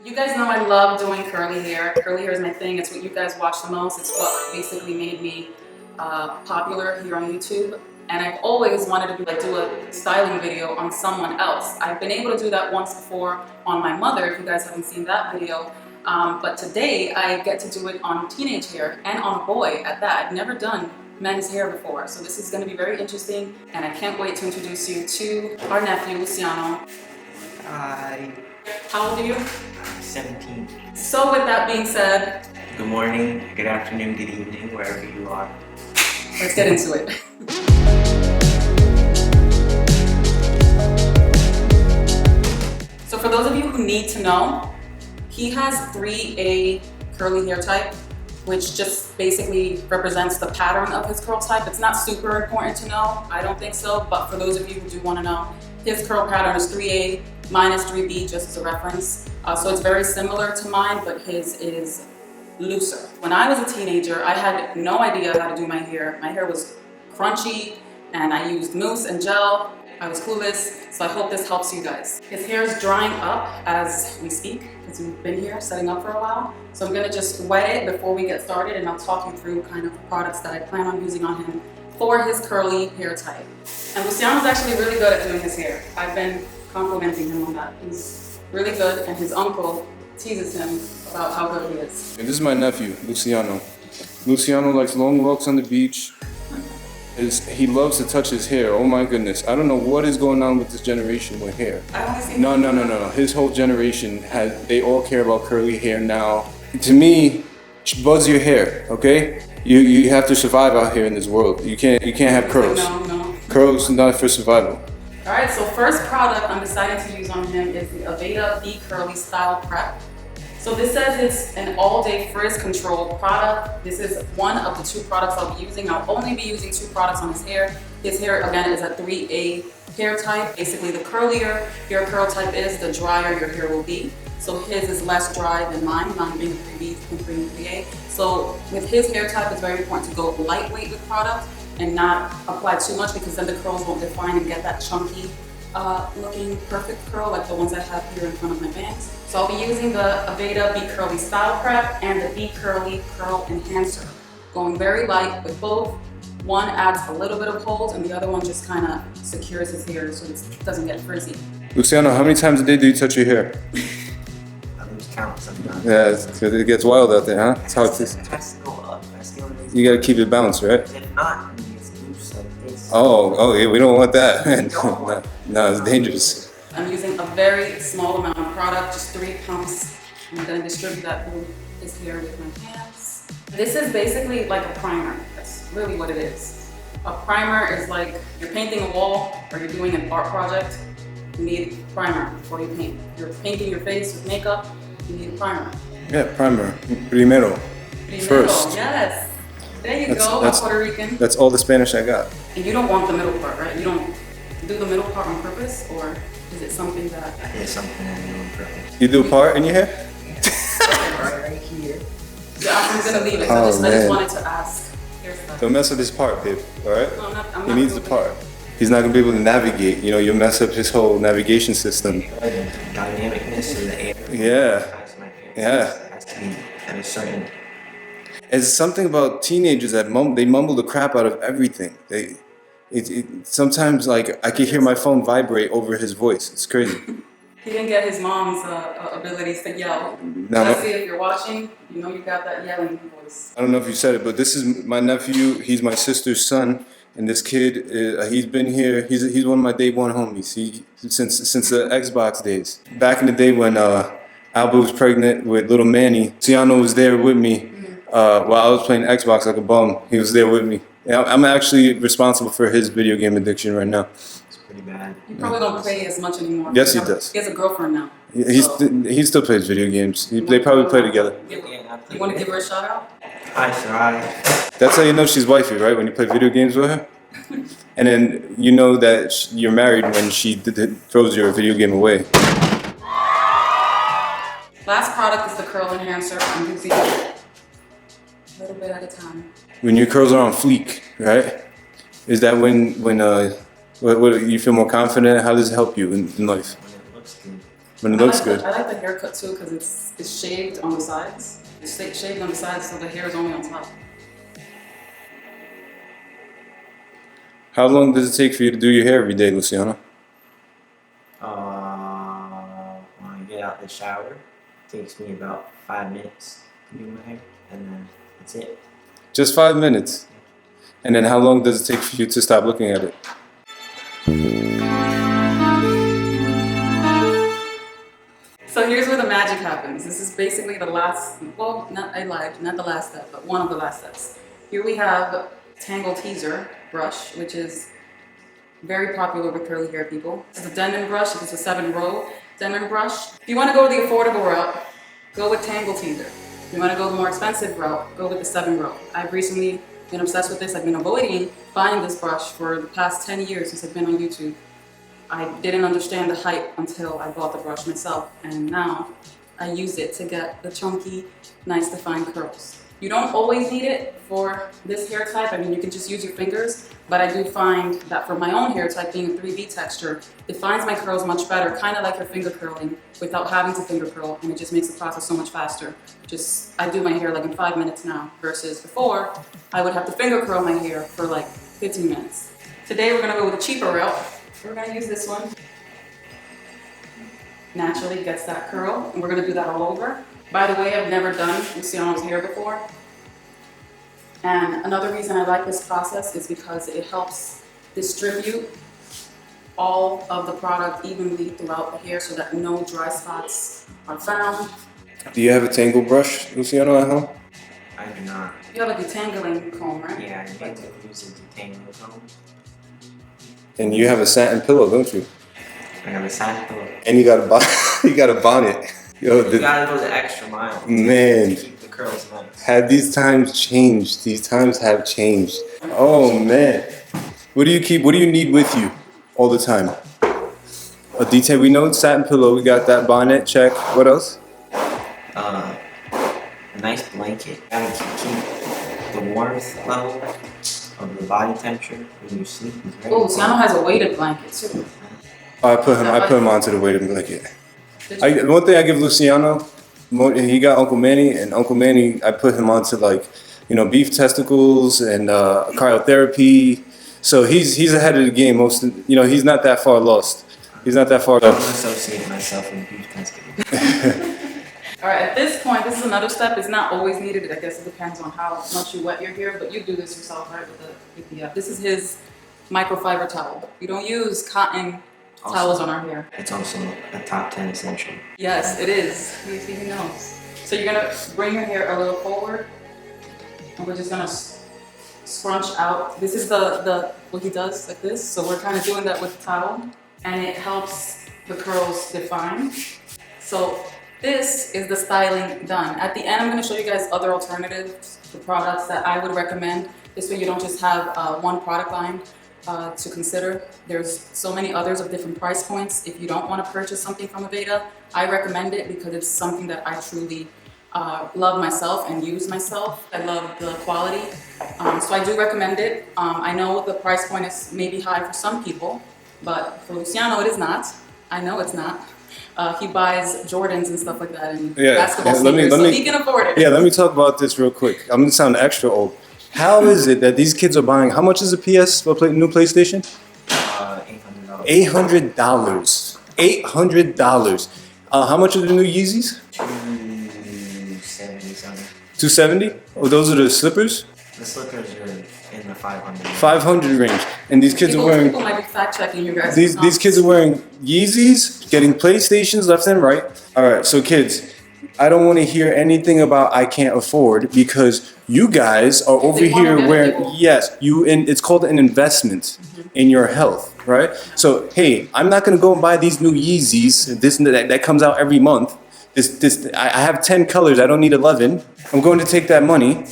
You guys know I love doing curly hair. Curly hair is my thing. It's what you guys watch the most. It's what basically made me popular here on YouTube. And I've always wanted to do a styling video on someone else. I've been able to do that once before on my mother, if you guys haven't seen that video. But today I get to do it on teenage hair and on a boy at that. I've never done men's hair before. So this is going to be very interesting. And I can't wait to introduce you to our nephew, Luciano. Hi. How old are you? 17. So with that being said, Good morning, good afternoon, good evening, wherever you are. let's get into it. So for those of you who need to know, he has 3A curly hair type, which just basically represents the pattern of his curl type. It's not super important to know, I don't think so, but for those of you who do want to know, his curl pattern is 3A, mine is 3B, just as a reference. So it's very similar to mine, but his is looser. When I was a teenager, I had no idea how to do my hair. My hair was crunchy, and I used mousse and gel. I was clueless, so I hope this helps you guys. His hair is drying up as we speak, because we've been here setting up for a while. So I'm gonna just wet it before we get started, and I'll talk you through kind of the products that I plan on using on him for his curly hair type. And Luciano's actually really good at doing his hair. I've been complimenting him on that. He's really good, and his uncle teases him about how good he is. And this is my nephew, Luciano. Luciano likes long walks on the beach. He loves to touch his hair. Oh my goodness. I don't know what is going on with this generation with hair. I only see No. His whole generation they all care about curly hair now. To me, buzz your hair, okay? You have to survive out here in this world. You can't have curls. No. Curls not for survival. All right, so first product I'm deciding to use on him is the Aveda Be Curly Style Prep. So this says it's an all-day frizz control product. This is one of the 2 products I'll be using. I'll only be using 2 products on his hair. His hair, again, is a 3A hair type. Basically, the curlier your curl type is, the drier your hair will be. So his is less dry than mine being a 3B and 3A. So with his hair type, it's very important to go lightweight with product and not apply too much, because then the curls won't define and get that chunky looking perfect curl like the ones I have here in front of my bangs. So I'll be using the Aveda Be Curly Style Prep and the Be Curly Curl Enhancer. Going very light with both. One adds a little bit of hold and the other one just kind of secures his hair so it doesn't get frizzy. Luciano, how many times a day do you touch your hair? I lose count sometimes. Yeah, it gets wild out there, huh? It's hard to. It has to go up. You gotta keep it balanced, right? If not, it gets loose like this. Oh, yeah, we don't want that. No, it's dangerous. I'm using a very small amount of product, just 3 pumps. I'm gonna distribute that through his hair with my hands. This is basically like a primer. That's really what it is. A primer is like you're painting a wall or you're doing an art project. You need primer before you paint. If you're painting your face with makeup, you need a primer. Yeah, primer. Primero. First. Yes. There you go, I'm Puerto Rican. That's all the Spanish I got. And you don't want the middle part, right? You don't do the middle part on purpose, or is it something that... It's something I do on purpose. You do a part in your hair? Right here. Yeah, I'm gonna leave it. I just wanted to ask. Don't mess with this part, babe, alright? No, I'm He not needs the part. He's not gonna be able to navigate, you'll mess up his whole navigation system. Dynamicness in the air. Yeah. It has to be at a certain. It's something about teenagers that they mumble the crap out of everything. Sometimes, like, I can hear my phone vibrate over his voice. It's crazy. He didn't get his mom's abilities to yell. Leslie, if you're watching, you know you got that yelling voice. I don't know if you said it, but this is my nephew. He's my sister's son, and this kid, he's been here. He's one of my day one homies. Since the Xbox days. Back in the day when Alba was pregnant with little Manny, Luciano was there with me while I was playing Xbox like a bum. He was there with me. I'm actually responsible for his video game addiction right now. It's pretty bad. You probably don't play as much anymore. Yes, he does. He has a girlfriend now. He still plays video games. They probably play together. You want to give her a shout out? Hi, Sarai. That's how you know she's wifey, right? When you play video games with her? And then you know that you're married when she throws your video game away. Last product is the curl enhancer. I'm using it a little bit at a time. When your curls are on fleek, right? Is that when you feel more confident? How does it help you in life? When it looks good. but it looks good. I like the haircut too because it's shaved on the sides. It's shaved on the sides, so the hair is only on top. How long does it take for you to do your hair every day, Luciano? When I get out the shower, it takes me about 5 minutes to do my hair, and then that's it. Just 5 minutes. And then how long does it take for you to stop looking at it? So here's where the magic happens. This is basically the last, well, I lied, not the last step, but one of the last steps. Here we have Tangle Teezer brush, which is very popular with curly hair people. It's a denim brush, it's a 7-row denim brush. If you want to go the affordable route, go with Tangle Teezer. If you want to go the more expensive route, go with the 7-row. I've recently been obsessed with this. I've been avoiding buying this brush for the past 10 years since I've been on YouTube. I didn't understand the hype until I bought the brush myself, and now I use it to get the chunky, nice defined curls. You don't always need it for this hair type. I mean, you can just use your fingers, but I do find that for my own hair type, being a 3V texture, defines my curls much better, kind of like your finger curling, without having to finger curl, and it just makes the process so much faster. I do my hair like in 5 minutes now, versus before, I would have to finger curl my hair for like 15 minutes. Today we're gonna go with a cheaper route. We're gonna use this one. Naturally gets that curl, and we're gonna do that all over. By the way, I've never done Luciano's hair before. And another reason I like this process is because it helps distribute all of the product evenly throughout the hair so that no dry spots are found. Do you have a Tangle brush, Luciano, at home? I do not. You have a detangling comb, right? Yeah, I need to use a detangling comb. And you have a satin pillow, don't you? I have a satin pillow. And you got a bonnet. Yo, You gotta go the extra mile. Man, Keep the curls nice. have these times changed? These times have changed. Oh man, what do you need with you all the time? A detail. We know satin pillow. We got that bonnet. Check. What else? A nice blanket. Gotta keep the warmth level of the body temperature when you sleep. Is very Oh, Luciano has a weighted blanket too. I put him onto the weighted blanket. One thing I give Luciano, he got Uncle Manny, and Uncle Manny, I put him onto beef testicles and cryotherapy. So he's ahead of the game. He's not that far lost. He's not that far I don't lost. associate myself with beef testicles. All right, at this point, this is another step. It's not always needed. I guess it depends on how much you wet your hair, but you do this yourself, right? This is his microfiber towel. We don't use cotton towels on our hair. It's also a top 10 essential. Yes, it is. He knows. So you're gonna bring your hair a little forward, and we're just gonna scrunch out. This is the what he does like this. So we're kind of doing that with the towel, and it helps the curls define. So this is the styling done. At the end, I'm gonna show you guys other alternatives to products that I would recommend. This way you don't just have one product line to consider. There's so many others of different price points. If you don't want to purchase something from Aveda, I recommend it because it's something that I truly love myself and use myself. I love the quality, so I do recommend it. I know the price point is maybe high for some people, but for Luciano it is not. I know it's not. He buys Jordans and stuff like that and basketball sneakers, so he can afford it. Yeah, let me talk about this real quick. I'm gonna sound extra old. How is it that these kids are buying? How much is a new PlayStation? $800. $800. How much are the new Yeezys? $270. Oh, those are the slippers. The slippers are in the 500. 500 range, and these kids are wearing. People might be fact checking you guys. These kids are wearing Yeezys, getting PlayStations left and right. All right, so kids, I don't want to hear anything about I can't afford because you guys are over here wearing it's called an investment in your health, right? So hey, I'm not gonna go and buy these new Yeezys. That comes out every month. I have 10 colors. I don't need 11. I'm going to take that money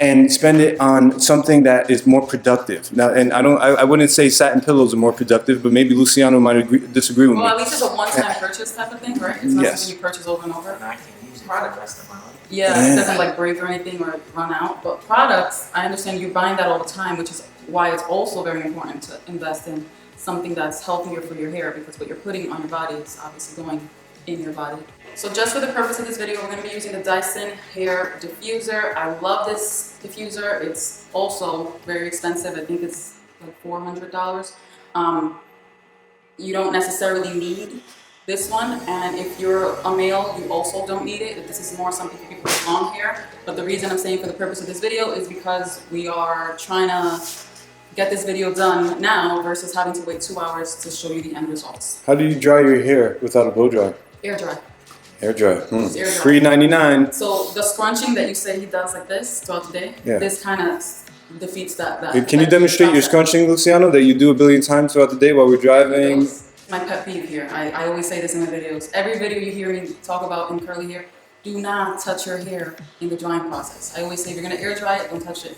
and spend it on something that is more productive. Now, and I wouldn't say satin pillows are more productive, but maybe Luciano might disagree with me. Well, at least it's a one-time purchase type of thing, right? It's not something you purchase over and over. And I can use it for the rest of my life. Yeah, it doesn't break or anything or run out. But products, I understand you're buying that all the time, which is why it's also very important to invest in something that's healthier for your hair because what you're putting on your body is obviously going in your body. So just for the purpose of this video, we're going to be using the Dyson hair diffuser. I love this diffuser. It's also very expensive. I think it's like $400. You don't necessarily need this one, and if you're a male, you also don't need it. This is more something for people with long hair. But the reason I'm saying for the purpose of this video is because we are trying to get this video done now versus having to wait 2 hours to show you the end results. How do you dry your hair without a blow dryer? Air dry. Air dry. Air dry. Free 99. So the scrunching that you say he does like this throughout the day, this kind of defeats that. Can you demonstrate your scrunching, Luciano, that you do a billion times throughout the day while we're driving? My pet peeve here. I always say this in my videos. Every video you hear me talk about in curly hair, do not touch your hair in the drying process. I always say if you're gonna air dry it, don't touch it.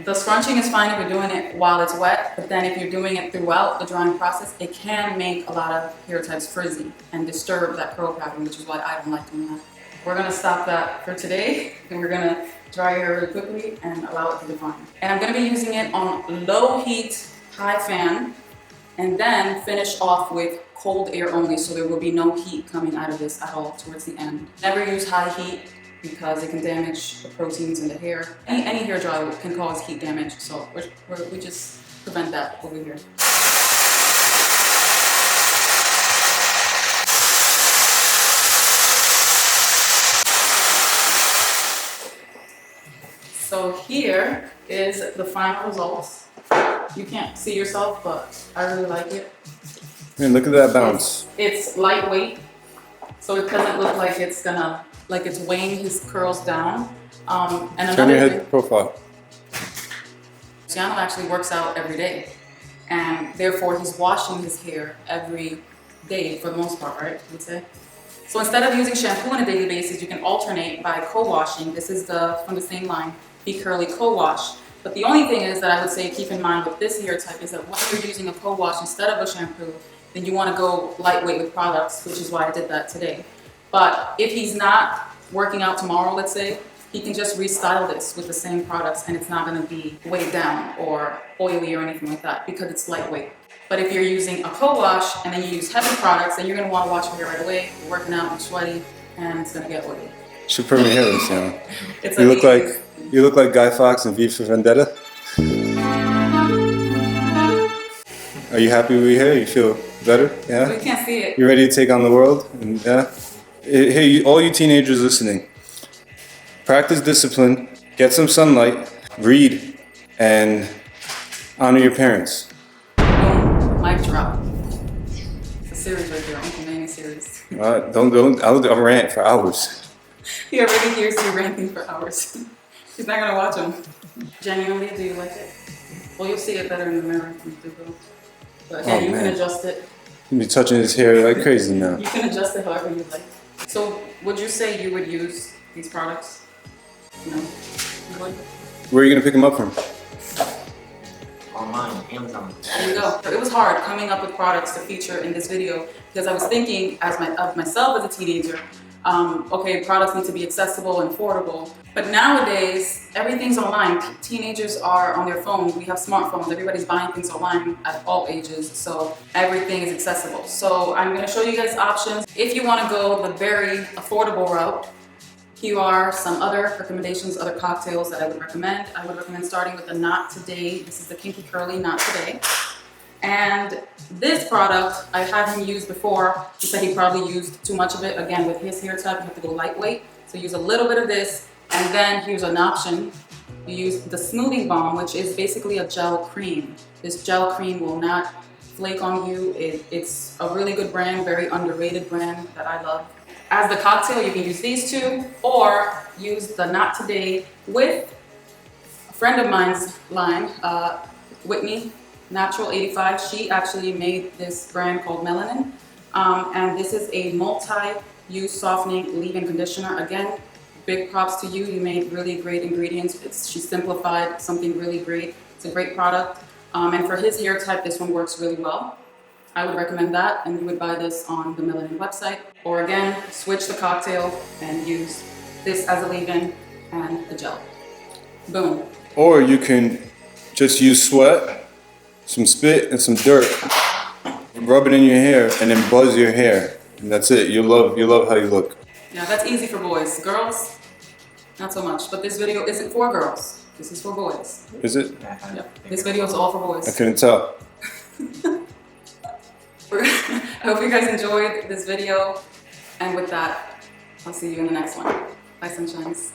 The scrunching is fine if you're doing it while it's wet, but then if you're doing it throughout the drying process, it can make a lot of hair types frizzy and disturb that curl pattern, which is why I don't like doing that. We're gonna stop that for today, and we're gonna dry your hair really quickly and allow it to define. And I'm gonna be using it on low heat, high fan, and then finish off with cold air only, so there will be no heat coming out of this at all towards the end. Never use high heat because it can damage the proteins in the hair. Any hair dryer can cause heat damage, so we just prevent that over here. So here is the final results. You can't see yourself, but I really like it. Man, look at that bounce. It's lightweight, so it doesn't look like it's gonna, like it's weighing his curls down. And Turn your another head profile. Luciano actually works out every day, and therefore he's washing his hair every day for the most part, right? You'd say. So instead of using shampoo on a daily basis, you can alternate by co-washing. This is from the same line, Be Curly Co-Wash. But the only thing is that I would say keep in mind with this hair type is that when you're using a co-wash instead of a shampoo, then you want to go lightweight with products, which is why I did that today. But if he's not working out tomorrow, let's say, he can just restyle this with the same products and it's not going to be weighed down or oily or anything like that because it's lightweight. But if you're using a co-wash and then you use heavy products, then you're going to want to wash your hair right away. You're working out and sweaty and it's going to get oily. Should perm your hair, Luciano. You look like Guy Fawkes in V for Vendetta. Are you happy with your hair? You feel better? Yeah? We can't see it. You ready to take on the world? And, yeah? Hey, all you teenagers listening, practice discipline, get some sunlight, read, and honor your parents. Boom, mic drop. It's a series right there, Uncle Manny series. I'll rant for hours. He already hears you ranting for hours. He's not gonna watch them. Genuinely, do you like it? Well, you'll see it better in the mirror. But again, you can adjust it. You'll be touching his hair like crazy now. You can adjust it however you like. So, would you say you would use these products? No? You would? Where are you gonna pick them up from? Online, Amazon. There you go. It was hard coming up with products to feature in this video because I was thinking of myself as a teenager. Okay, products need to be accessible and affordable. But nowadays, everything's online. Teenagers are on their phones. We have smartphones. Everybody's buying things online at all ages. So everything is accessible. So I'm going to show you guys options. If you want to go the very affordable route, here are some other recommendations, other cocktails that I would recommend. I would recommend starting with the Not Today. This is the Kinky Curly Not Today. And this product, I had him use before. He said he probably used too much of it. Again, with his hair type, you have to go lightweight. So use a little bit of this. And then here's an option. You use the Smoothing Balm, which is basically a gel cream. This gel cream will not flake on you. It's a really good brand, very underrated brand that I love. As the cocktail, you can use these two or use the Not Today with a friend of mine's line, Whitney. Natural 85, she actually made this brand called Melanin. And this is a multi-use softening leave-in conditioner. Again, big props to you. You made really great ingredients. She simplified something really great. It's a great product. And for his hair type, this one works really well. I would recommend that, and you would buy this on the Melanin website. Or again, switch the cocktail and use this as a leave-in and a gel. Boom. Or you can just use sweat, some spit, and some dirt, and rub it in your hair, and then buzz your hair. and that's it. You love how you look. Yeah, that's easy for boys. Girls, not so much. But this video isn't for girls. This is for boys. Is it? Yep. This video is all for I boys. couldn't tell. I hope you guys enjoyed this video. And with that, I'll see you in the next one. Bye, sunshines.